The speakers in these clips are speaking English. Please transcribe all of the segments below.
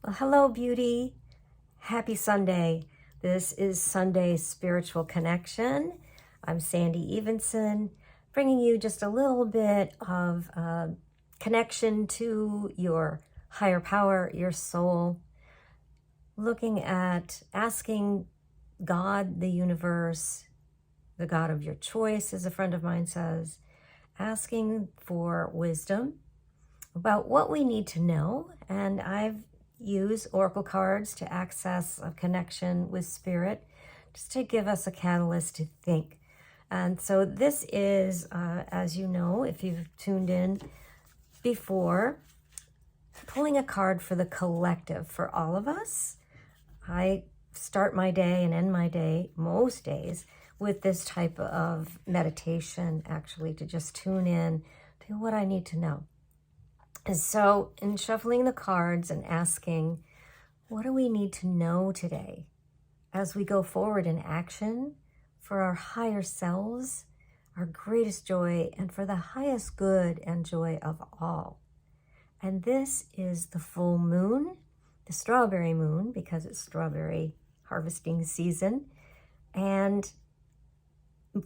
Well, hello, beauty. Happy Sunday. This is Sunday Spiritual Connection. I'm Sandy Evenson, bringing you just a little bit of connection to your higher power, your soul, looking at asking God, the universe, the God of your choice, as a friend of mine says, asking for wisdom about what we need to know. And I've used oracle cards to access a connection with spirit, just to give us a catalyst to think. And so this is, as you know, if you've tuned in before, pulling a card for the collective, for all of us. I start my day and end my day most days with this type of meditation, actually, to just tune in to what I need to know. And so in shuffling the cards and asking, what do we need to know today as we go forward in action for our higher selves, our greatest joy, and for the highest good and joy of all? And this is the full moon, the strawberry moon, because it's strawberry harvesting season. And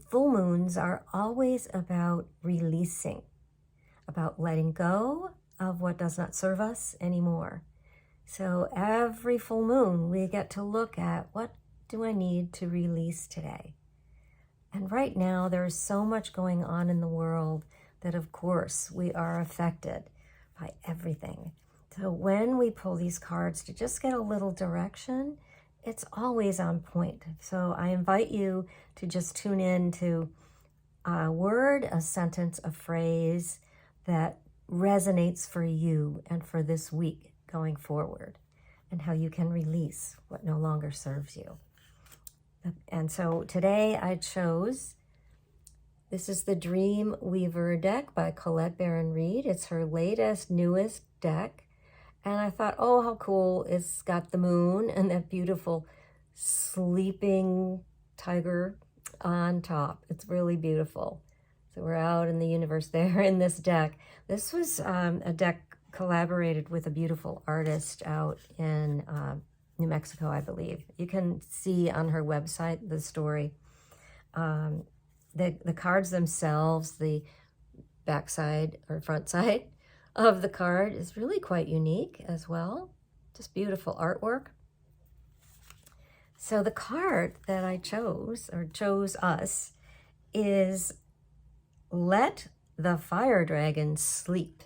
full moons are always about releasing, about letting go of what does not serve us anymore. So every full moon, we get to look at, what do I need to release today? And right now, there is so much going on in the world that, of course, we are affected by everything. So when we pull these cards to just get a little direction, it's always on point. So I invite you to just tune in to a word, a sentence, a phrase that resonates for you and for this week going forward, and how you can release what no longer serves you. And so today I chose, this is the Dream Weaver deck by Colette Baron Reid. It's her latest, newest deck. And I thought, oh, how cool. It's got the moon and that beautiful sleeping tiger on top. It's really beautiful. So we're out in the universe there in this deck. This was a deck collaborated with a beautiful artist out in New Mexico, I believe. You can see on her website the story. The cards themselves, the backside or front side of the card is really quite unique as well. Just beautiful artwork. So the card that I chose, or chose us, is Let the Fire Dragon Sleep.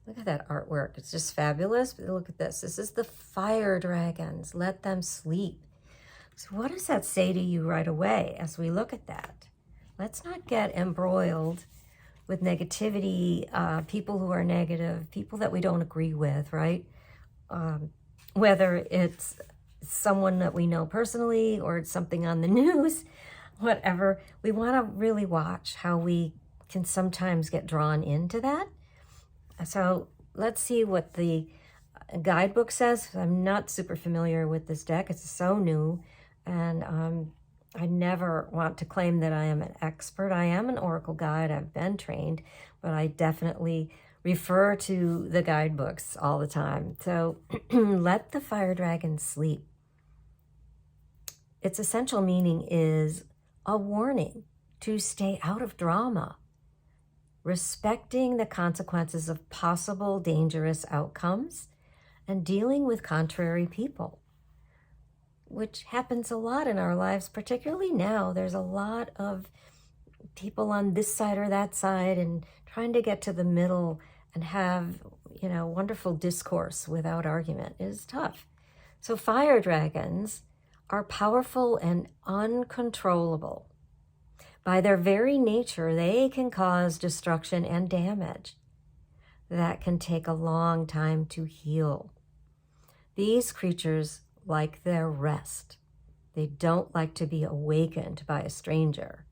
Look at that artwork. It's just fabulous. But look at this. This is the fire dragons. Let them sleep. So what does that say to you right away as we look at that? Let's not get embroiled with negativity, people who are negative, people that we don't agree with, right? Whether it's someone that we know personally or it's something on the news, whatever. We want to really watch how we can sometimes get drawn into that. So let's see what the guidebook says. I'm not super familiar with this deck. It's so new, and I never want to claim that I am an expert. I am an oracle guide. I've been trained, but I definitely refer to the guidebooks all the time. So let the fire dragon sleep. Its essential meaning is a warning to stay out of drama, respecting the consequences of possible dangerous outcomes, and dealing with contrary people, which happens a lot in our lives, particularly now. There's a lot of people on this side or that side, and trying to get to the middle and have, wonderful discourse without argument is tough. So fire dragons are powerful and uncontrollable. By their very nature, they can cause destruction and damage that can take a long time to heal. These creatures like their rest. They don't like to be awakened by a stranger.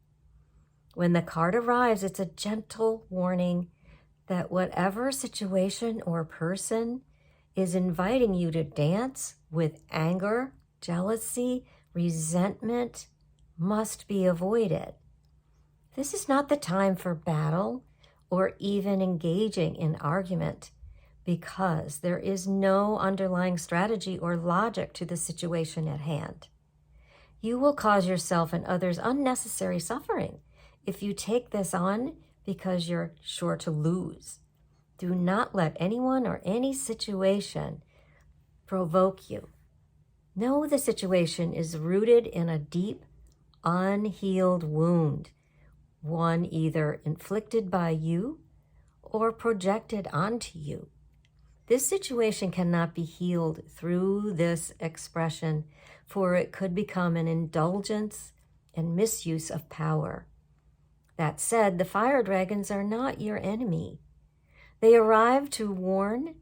When the card arrives, it's a gentle warning that whatever situation or person is inviting you to dance with anger, jealousy, resentment must be avoided. This is not the time for battle or even engaging in argument, because there is no underlying strategy or logic to the situation at hand. You will cause yourself and others unnecessary suffering if you take this on because you're sure to lose. Do not let anyone or any situation provoke you. Know the situation is rooted in a deep, unhealed wound, one either inflicted by you or projected onto you. This situation cannot be healed through this expression, for it could become an indulgence and misuse of power. That said, the fire dragons are not your enemy. They arrive to warn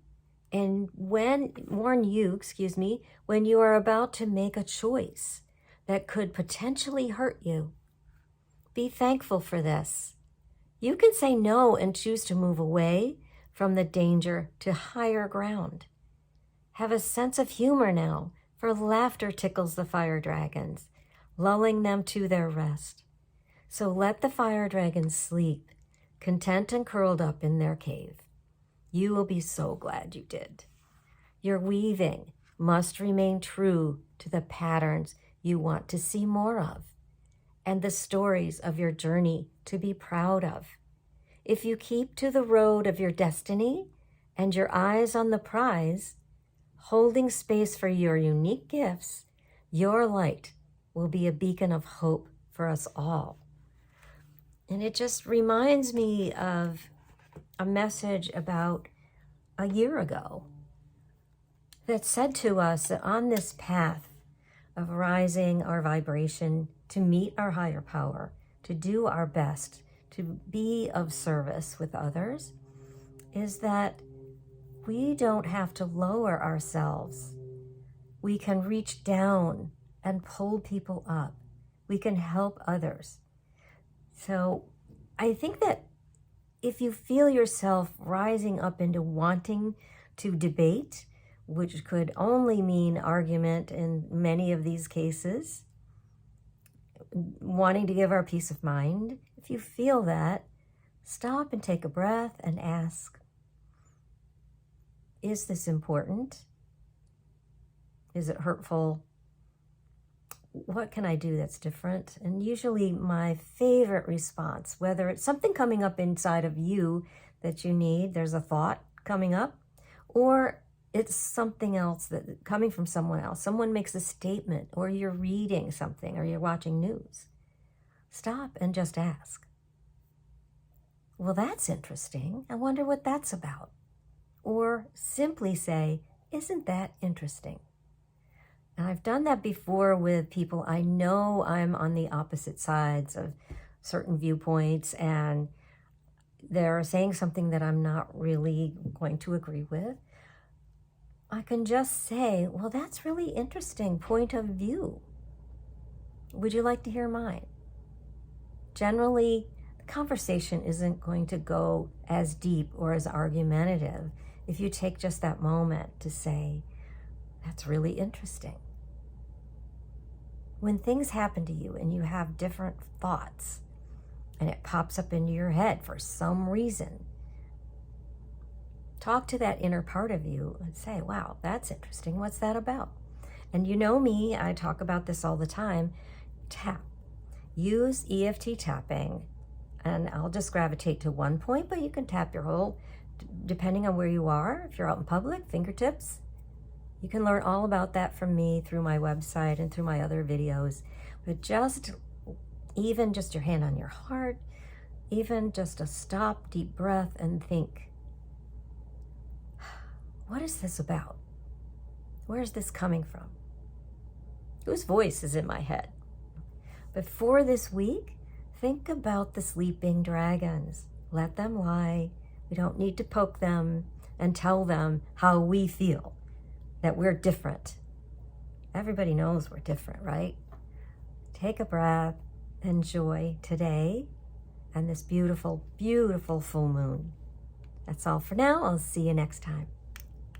you, when you are about to make a choice that could potentially hurt you. Be thankful for this. You can say no and choose to move away from the danger to higher ground. Have a sense of humor now, for laughter tickles the fire dragons, lulling them to their rest. So let the fire dragons sleep, content and curled up in their cave. You will be so glad you did. Your weaving must remain true to the patterns you want to see more of, and the stories of your journey to be proud of. If you keep to the road of your destiny and your eyes on the prize, holding space for your unique gifts, your light will be a beacon of hope for us all. And it just reminds me of a message about a year ago that said to us that on this path of rising our vibration to meet our higher power, to do our best, to be of service with others, is that we don't have to lower ourselves. We can reach down and pull people up. We can help others. So I think that if you feel yourself rising up into wanting to debate, which could only mean argument in many of these cases, wanting to give our peace of mind, if you feel that, stop and take a breath and ask, is this important? Is it hurtful? What can I do that's different? And usually my favorite response, whether it's something coming up inside of you that you need, there's a thought coming up, or it's something else that coming from someone else. Someone makes a statement, or you're reading something, or you're watching news. Stop and just ask. Well, that's interesting. I wonder what that's about. Or simply say, isn't that interesting? And I've done that before with people I know I'm on the opposite sides of certain viewpoints, and they're saying something that I'm not really going to agree with. I can just say, well, that's really interesting point of view. Would you like to hear mine? Generally, the conversation isn't going to go as deep or as argumentative if you take just that moment to say, that's really interesting. When things happen to you and you have different thoughts and it pops up into your head for some reason, talk to that inner part of you and say, wow, that's interesting. What's that about? And you know me, I talk about this all the time. Tap. Use EFT tapping, and I'll just gravitate to one point, but you can tap your whole, depending on where you are. If you're out in public, fingertips. You can learn all about that from me through my website and through my other videos. But even just your hand on your heart, even just a stop, deep breath, and think, what is this about? Where is this coming from? Whose voice is in my head? But for this week, think about the sleeping dragons. Let them lie. We don't need to poke them and tell them how we feel, that we're different. Everybody knows we're different, right? Take a breath, enjoy today and this beautiful, beautiful full moon. That's all for now. I'll see you next time.